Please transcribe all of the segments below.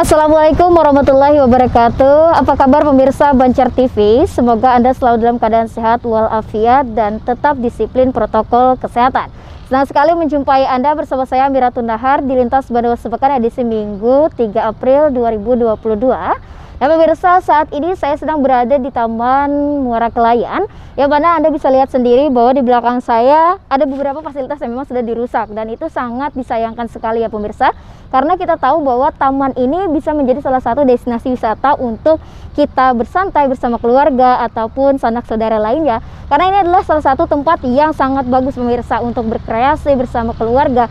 Assalamualaikum warahmatullahi wabarakatuh. Apa kabar pemirsa Bancar TV? Semoga Anda selalu dalam keadaan sehat walafiat dan tetap disiplin protokol kesehatan. Senang sekali menjumpai Anda bersama saya Miratun Nahar di Lintas Bandung Sepekan edisi Minggu 3 April 2022. Dan pemirsa, saat ini saya sedang berada di Taman Muara Kelayan, yang mana Anda bisa lihat sendiri bahwa di belakang saya ada beberapa fasilitas yang memang sudah dirusak, dan itu sangat disayangkan sekali ya pemirsa, karena kita tahu bahwa taman ini bisa menjadi salah satu destinasi wisata untuk kita bersantai bersama keluarga ataupun sanak saudara lainnya, karena ini adalah salah satu tempat yang sangat bagus pemirsa untuk berkreasi bersama keluarga.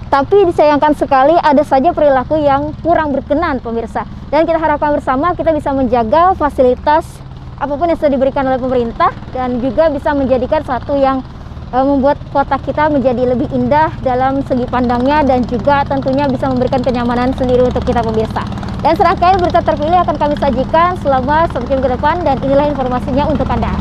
Tapi disayangkan sekali ada saja perilaku yang kurang berkenan pemirsa. Dan kita harapkan bersama kita bisa menjaga fasilitas apapun yang sudah diberikan oleh pemerintah, dan juga bisa menjadikan satu yang membuat kota kita menjadi lebih indah dalam segi pandangnya, dan juga tentunya bisa memberikan kenyamanan sendiri untuk kita pemirsa. Dan serangkaian berita terpilih akan kami sajikan selama 1 jam ke depan, dan inilah informasinya untuk Anda.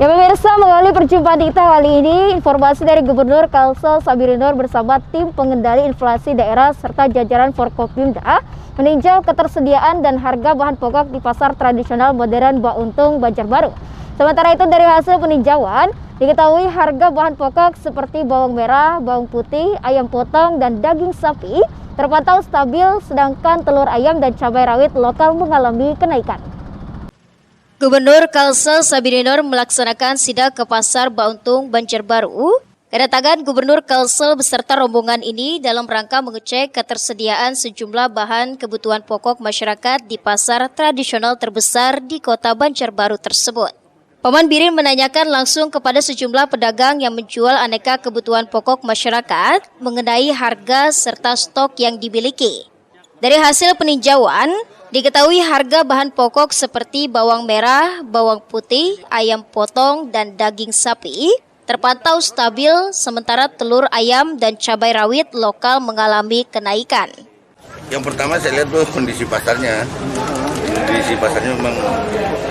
Ya pemirsa, melalui perjumpaan kita kali ini, informasi dari Gubernur Kalsel Sabirinur bersama tim pengendali inflasi daerah serta jajaran Forkopimda meninjau ketersediaan dan harga bahan pokok di pasar tradisional modern Bauntung, Banjarbaru. Sementara itu dari hasil peninjauan, diketahui harga bahan pokok seperti bawang merah, bawang putih, ayam potong, dan daging sapi terpantau stabil, sedangkan telur ayam dan cabai rawit lokal mengalami kenaikan. Gubernur Kalsel Sabirinur melaksanakan sidak ke pasar Bauntung, Banjarbaru. Kedatangan Gubernur Kalsel beserta rombongan ini dalam rangka mengecek ketersediaan sejumlah bahan kebutuhan pokok masyarakat di pasar tradisional terbesar di kota Banjarbaru tersebut. Paman Birin menanyakan langsung kepada sejumlah pedagang yang menjual aneka kebutuhan pokok masyarakat mengenai harga serta stok yang dimiliki. Dari hasil peninjauan, diketahui harga bahan pokok seperti bawang merah, bawang putih, ayam potong, dan daging sapi terpantau stabil, sementara telur ayam dan cabai rawit lokal mengalami kenaikan. Yang pertama saya lihat tuh kondisi pasarnya. Kondisi pasarnya memang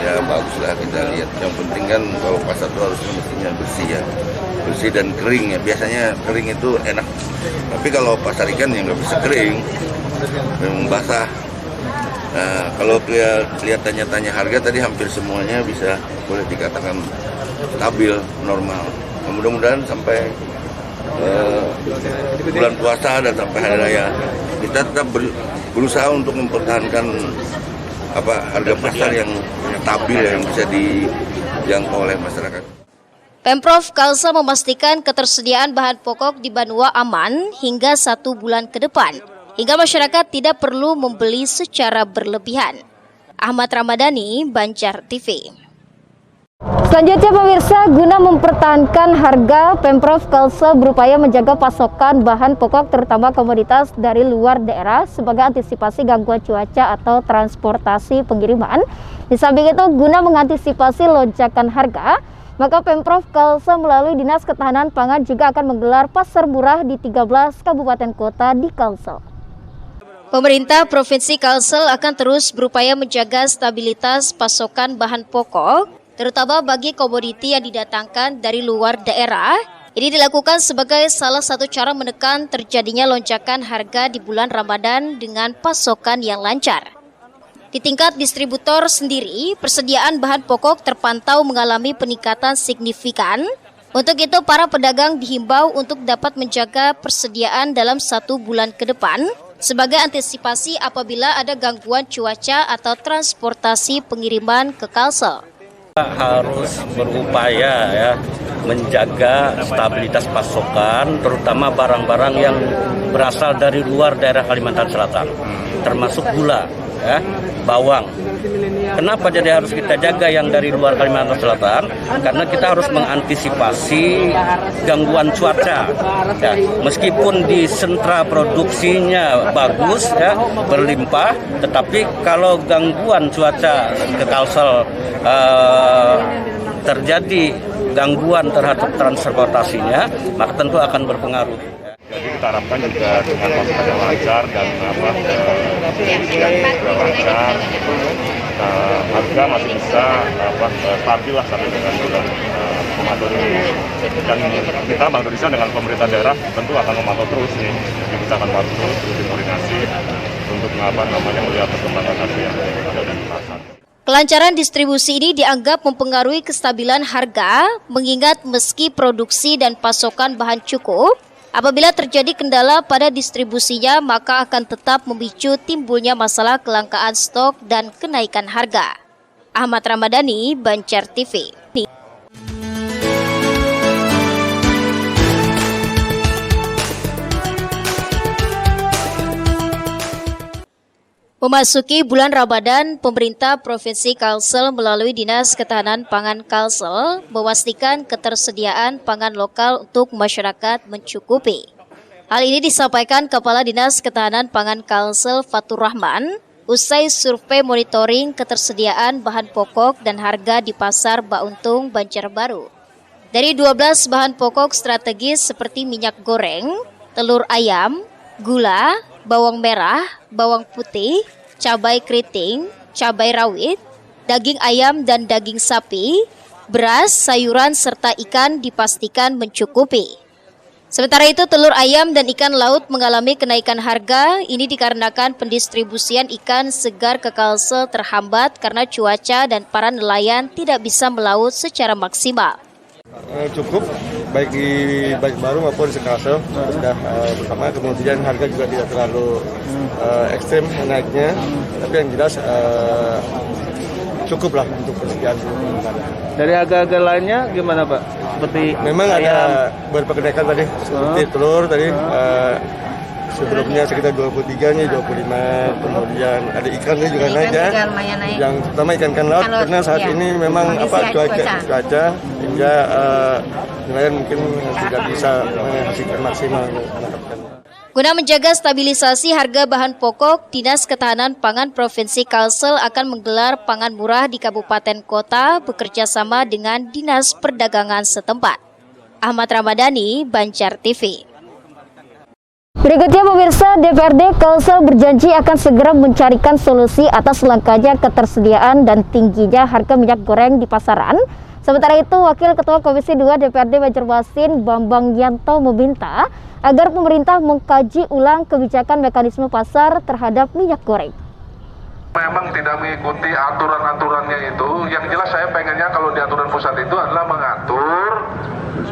ya bagus lah kita lihat. Yang penting kan kalau pasar itu harusnya mestinya bersih ya. Bersih dan kering ya. Biasanya kering itu enak. Tapi kalau pasar ikan yang nggak bisa kering, memang basah. Nah, kalau lihat tanya-tanya harga tadi hampir semuanya bisa boleh dikatakan stabil, normal. Mudah-mudahan sampai bulan puasa dan sampai hari raya kita tetap berusaha untuk mempertahankan harga pasar yang stabil, yang bisa dijangkau oleh masyarakat. Pemprov Kalsel memastikan ketersediaan bahan pokok di Banua aman hingga 1 bulan ke depan, hingga masyarakat tidak perlu membeli secara berlebihan. Ahmad Ramadhani, Bancar TV. Selanjutnya pemirsa, guna mempertahankan harga, Pemprov Kalsel berupaya menjaga pasokan bahan pokok terutama komoditas dari luar daerah sebagai antisipasi gangguan cuaca atau transportasi pengiriman. Di samping itu, guna mengantisipasi lonjakan harga, maka Pemprov Kalsel melalui Dinas Ketahanan Pangan juga akan menggelar pasar murah di 13 kabupaten kota di Kalsel. Pemerintah Provinsi Kalsel akan terus berupaya menjaga stabilitas pasokan bahan pokok, terutama bagi komoditi yang didatangkan dari luar daerah. Ini dilakukan sebagai salah satu cara menekan terjadinya lonjakan harga di bulan Ramadan dengan pasokan yang lancar. Di tingkat distributor sendiri, persediaan bahan pokok terpantau mengalami peningkatan signifikan. Untuk itu, para pedagang dihimbau untuk dapat menjaga persediaan dalam 1 bulan ke depan sebagai antisipasi apabila ada gangguan cuaca atau transportasi pengiriman ke Kalsel. Harus berupaya ya menjaga stabilitas pasokan, terutama barang-barang yang berasal dari luar daerah Kalimantan Selatan, termasuk gula, ya, bawang. Kenapa jadi harus kita jaga yang dari luar Kalimantan Selatan? Karena kita harus mengantisipasi gangguan cuaca. Ya, meskipun di sentra produksinya bagus, ya, berlimpah, tetapi kalau gangguan cuaca ke Kalsel terjadi gangguan terhadap transportasinya, maka tentu akan berpengaruh. Jadi kita harapkan juga dengan pasokan yang lancar dan distribusi yang juga lancar, harga masih bisa stabil lah sampai dengan bulan Ramadan ini. Dan kita Bank Indonesia dengan pemerintah daerah tentu akan memantau terus nih. Jadi kita akan pantau terus koordinasi untuk melihat perkembangan harga yang ada di pasar. Kelancaran distribusi ini dianggap mempengaruhi kestabilan harga, mengingat meski produksi dan pasokan bahan cukup, apabila terjadi kendala pada distribusinya maka akan tetap memicu timbulnya masalah kelangkaan stok dan kenaikan harga. Ahmad Ramadhani, Banjar TV. Memasuki bulan Ramadan, pemerintah Provinsi Kalsel melalui Dinas Ketahanan Pangan Kalsel memastikan ketersediaan pangan lokal untuk masyarakat mencukupi. Hal ini disampaikan Kepala Dinas Ketahanan Pangan Kalsel Fatur Rahman usai survei monitoring ketersediaan bahan pokok dan harga di Pasar Bauntung, Banjarbaru. Dari 12 bahan pokok strategis seperti minyak goreng, telur ayam, gula, bawang merah, bawang putih, cabai keriting, cabai rawit, daging ayam dan daging sapi, beras, sayuran, serta ikan dipastikan mencukupi. Sementara itu, telur ayam dan ikan laut mengalami kenaikan harga. Ini dikarenakan pendistribusian ikan segar ke Kalsel terhambat karena cuaca dan para nelayan tidak bisa melaut secara maksimal. Cukup baik di Banjarbaru maupun di Kalsel sudah bersama, kemudian harga juga tidak terlalu ekstrim naiknya, tapi yang jelas cukup lah untuk persediaan. Dari harga-harga lainnya gimana Pak? Seperti memang ayam. Ada beberapa kenaikan tadi, seperti telur tadi sebelumnya sekitar 23 nih 25, kemudian ada ikannya juga naik ya. Yang terutama ikan laut karena saat ini memang cuaca hingga nelayan mungkin tidak bisa menghasilkan maksimal. Guna menjaga stabilisasi harga bahan pokok, Dinas Ketahanan Pangan Provinsi Kalsel akan menggelar pangan murah di kabupaten kota bekerja sama dengan Dinas Perdagangan setempat. Ahmad Ramadhani, Banjar TV. Berikutnya pemirsa, DPRD Kalsel berjanji akan segera mencarikan solusi atas langkanya ketersediaan dan tingginya harga minyak goreng di pasaran. Sementara itu, Wakil Ketua Komisi 2 DPRD Banjarmasin Bambang Yanto meminta agar pemerintah mengkaji ulang kebijakan mekanisme pasar terhadap minyak goreng. Memang tidak mengikuti aturan-aturannya itu. Yang jelas saya pengennya kalau di aturan pusat itu adalah mengatur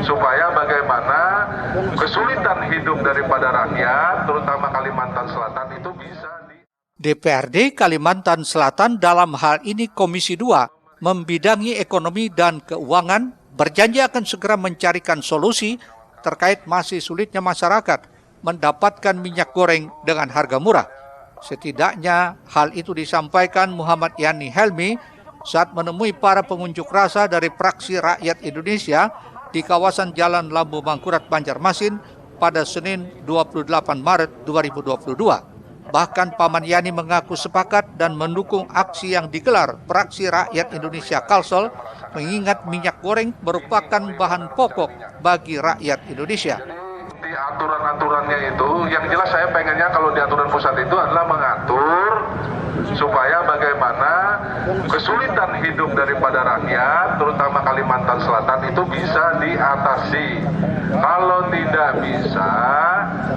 supaya bagaimana kesulitan hidup daripada rakyat, terutama Kalimantan Selatan itu bisa DPRD Kalimantan Selatan dalam hal ini Komisi 2 membidangi ekonomi dan keuangan berjanji akan segera mencarikan solusi terkait masih sulitnya masyarakat mendapatkan minyak goreng dengan harga murah. Setidaknya hal itu disampaikan Muhammad Yani Helmi saat menemui para pengunjuk rasa dari Fraksi Rakyat Indonesia di kawasan Jalan Lambu Mangkurat Banjarmasin pada Senin 28 Maret 2022. Bahkan Paman Yani mengaku sepakat dan mendukung aksi yang digelar Fraksi Rakyat Indonesia Kalsel mengingat minyak goreng merupakan bahan pokok bagi rakyat Indonesia. Di aturan-aturannya itu, yang jelas saya pengennya kalau di aturan pusat itu adalah mengatur supaya bagaimana kesulitan hidup daripada rakyat, terutama Kalimantan Selatan itu bisa diatasi. Kalau tidak bisa,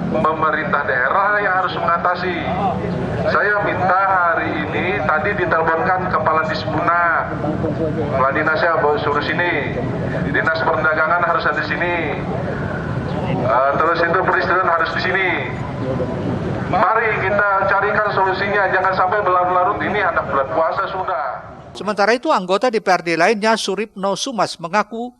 pemerintah daerah yang harus mengatasi. Saya minta hari ini, tadi diteleponkan Kepala Dispuna, Kepala Dinasnya suruh sini, Dinas Perdagangan harus ada di sini. Terus itu perizinan harus di sini. Mari kita carikan solusinya, jangan sampai berlarut-larut, ini anak bulan puasa sudah. Sementara itu anggota DPRD lainnya Suripno Sumas mengaku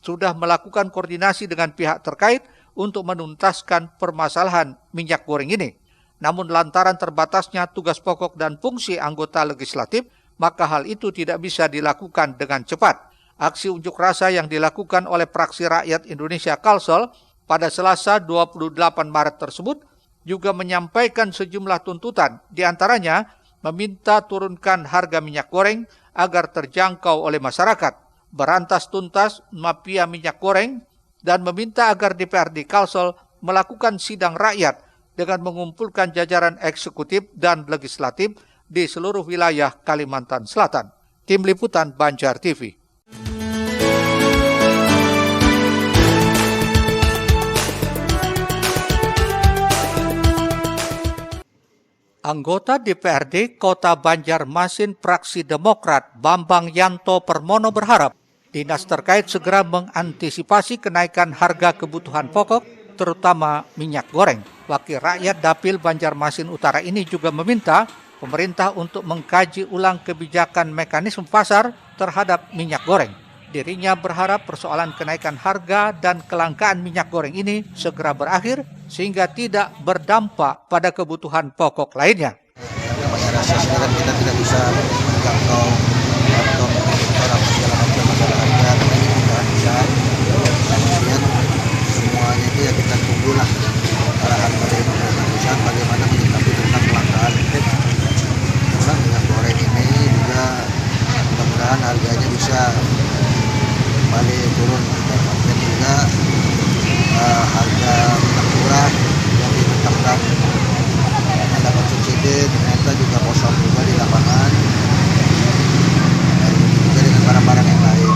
sudah melakukan koordinasi dengan pihak terkait untuk menuntaskan permasalahan minyak goreng ini. Namun lantaran terbatasnya tugas pokok dan fungsi anggota legislatif, maka hal itu tidak bisa dilakukan dengan cepat. Aksi unjuk rasa yang dilakukan oleh Fraksi Rakyat Indonesia Kalsel pada Selasa 28 Maret tersebut juga menyampaikan sejumlah tuntutan, diantaranya meminta turunkan harga minyak goreng agar terjangkau oleh masyarakat, berantas tuntas mafia minyak goreng, dan meminta agar DPRD Kalsel melakukan sidang rakyat dengan mengumpulkan jajaran eksekutif dan legislatif di seluruh wilayah Kalimantan Selatan. Tim Liputan Banjar TV. Anggota DPRD Kota Banjarmasin fraksi Demokrat Bambang Yanto Permono berharap dinas terkait segera mengantisipasi kenaikan harga kebutuhan pokok, terutama minyak goreng. Wakil rakyat Dapil Banjarmasin Utara ini juga meminta pemerintah untuk mengkaji ulang kebijakan mekanisme pasar terhadap minyak goreng. Dirinya berharap persoalan kenaikan harga dan kelangkaan minyak goreng ini segera berakhir sehingga tidak berdampak pada kebutuhan pokok lainnya. Sekarang kita tidak bisa menjangkau atau segala macam masalah harga, tapi kita bisa lihat semuanya itu ya kita tunggulah arahan dari pemerintah pusat bagaimana menyikapi tentang kelangkaan minyak goreng ini, juga mudah-mudahan harganya bisa kembali turun, dan juga harga minyak curah yang ditetapkan dapat subsidi ternyata juga kosong juga di lapangan, dan juga dengan barang-barang yang lain.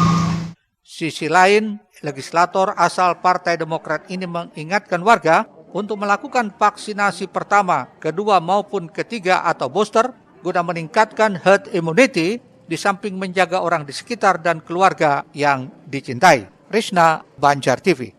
Sisi lain, legislator asal Partai Demokrat ini mengingatkan warga untuk melakukan vaksinasi pertama, kedua maupun ketiga atau booster guna meningkatkan herd immunity di samping menjaga orang di sekitar dan keluarga yang dicintai. Rishna, Banjar TV.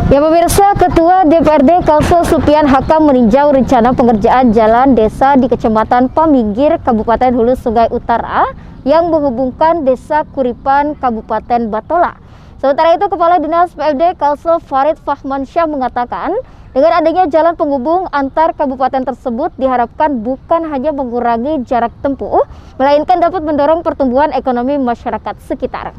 Ya pemirsa, Ketua DPRD Kalsel Supian Hakam meninjau rencana pengerjaan jalan desa di Kecamatan Paminggir, Kabupaten Hulu Sungai Utara yang menghubungkan Desa Kuripan, Kabupaten Batola. Sementara itu, Kepala Dinas PMD Kalsel Farid Fahmansyah mengatakan, dengan adanya jalan penghubung antar kabupaten tersebut diharapkan bukan hanya mengurangi jarak tempuh, melainkan dapat mendorong pertumbuhan ekonomi masyarakat sekitar.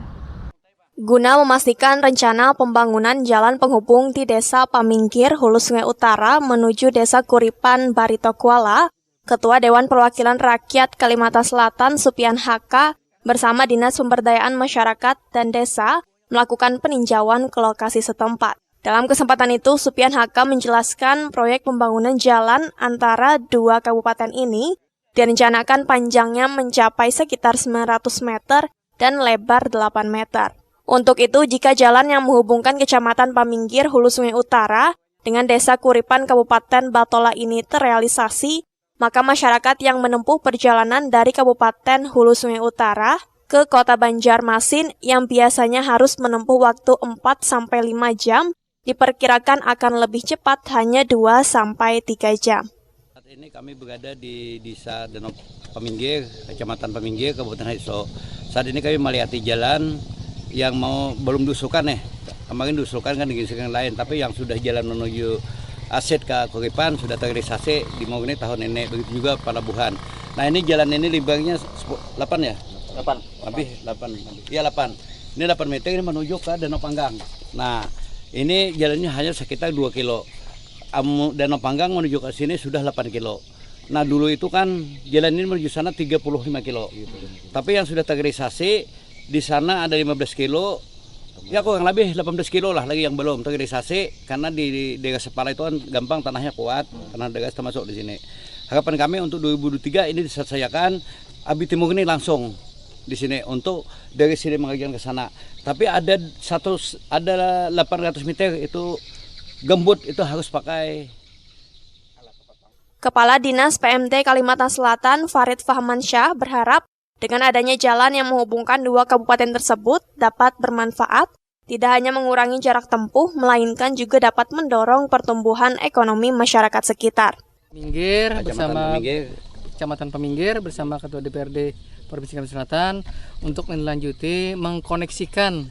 Guna memastikan rencana pembangunan jalan penghubung di Desa Paminggir, Hulu Sungai Utara menuju Desa Kuripan, Barito Kuala, Ketua Dewan Perwakilan Rakyat Kalimantan Selatan Supian Haka bersama Dinas Pemberdayaan Masyarakat dan Desa melakukan peninjauan ke lokasi setempat. Dalam kesempatan itu, Supian Haka menjelaskan proyek pembangunan jalan antara dua kabupaten ini direncanakan panjangnya mencapai sekitar 900 meter dan lebar 8 meter. Untuk itu, jika jalan yang menghubungkan Kecamatan Paminggir, Hulu Sungai Utara dengan Desa Kuripan, Kabupaten Batola ini terrealisasi, maka masyarakat yang menempuh perjalanan dari Kabupaten Hulu Sungai Utara ke Kota Banjarmasin yang biasanya harus menempuh waktu 4-5 jam, diperkirakan akan lebih cepat hanya 2-3 jam. Saat ini kami berada di Desa Danau Paminggir, Kecamatan Paminggir, Kabupaten Haiso. Saat ini kami melihati jalan yang belum diusulkan kemarin diusulkan kan di yang lain, tapi yang sudah jalan menuju Aset ke Kuripan sudah terrealisasi di Mogene tahun ini, begitu juga Palabuhan. Nah ini jalan ini lebarnya 8 ya? 8. Lebih 8. Iya 8. Ini 8 meter ini menuju ke Danau Panggang. Nah ini jalannya hanya sekitar 2 kilo. Danau Panggang menuju ke sini sudah 8 kilo. Nah dulu itu kan jalan ini menuju sana 35 kilo. Gitu. Tapi yang sudah terrealisasi di sana ada 15 kilo, ya kurang lebih 18 kilo lah lagi yang belum terrealisasi, karena di daerah Sepala itu kan gampang, tanahnya kuat, tanah daerah termasuk di sini. Harapan kami untuk 2023 ini diselesaikan, Abi Timur ini langsung di sini untuk dari sini mengerjakan ke sana. Tapi ada 800 meter itu gembut, itu harus pakai. Kepala Dinas PMD Kalimantan Selatan Farid Fahmansyah berharap dengan adanya jalan yang menghubungkan dua kabupaten tersebut dapat bermanfaat, tidak hanya mengurangi jarak tempuh, melainkan juga dapat mendorong pertumbuhan ekonomi masyarakat sekitar. Kecamatan Paminggir bersama Ketua DPRD Provinsi Kalimantan Selatan untuk melanjuti mengkoneksikan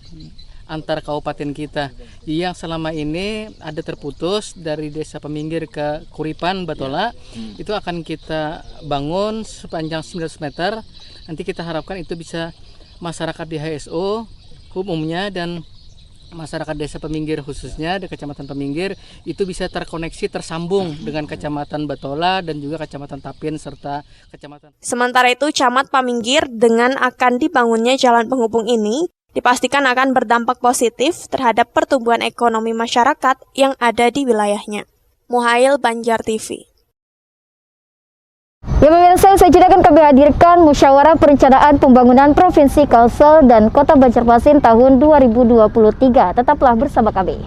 antar kabupaten kita yang selama ini ada terputus dari Desa Paminggir ke Kuripan, Batola. Itu akan kita bangun sepanjang 900 meter. Nanti kita harapkan itu bisa masyarakat di HSO umumnya dan masyarakat Desa Paminggir khususnya di Kecamatan Paminggir itu bisa terkoneksi, tersambung dengan Kecamatan Batola dan juga Kecamatan Tapin serta Kecamatan. Sementara itu, Camat Paminggir dengan akan dibangunnya jalan penghubung ini dipastikan akan berdampak positif terhadap pertumbuhan ekonomi masyarakat yang ada di wilayahnya. Muhail, Banjar TV. Ya pemirsa, saya akan kami hadirkan Musyawarah Perencanaan Pembangunan Provinsi Kalsel dan Kota Banjarmasin tahun 2023. Tetaplah bersama kami.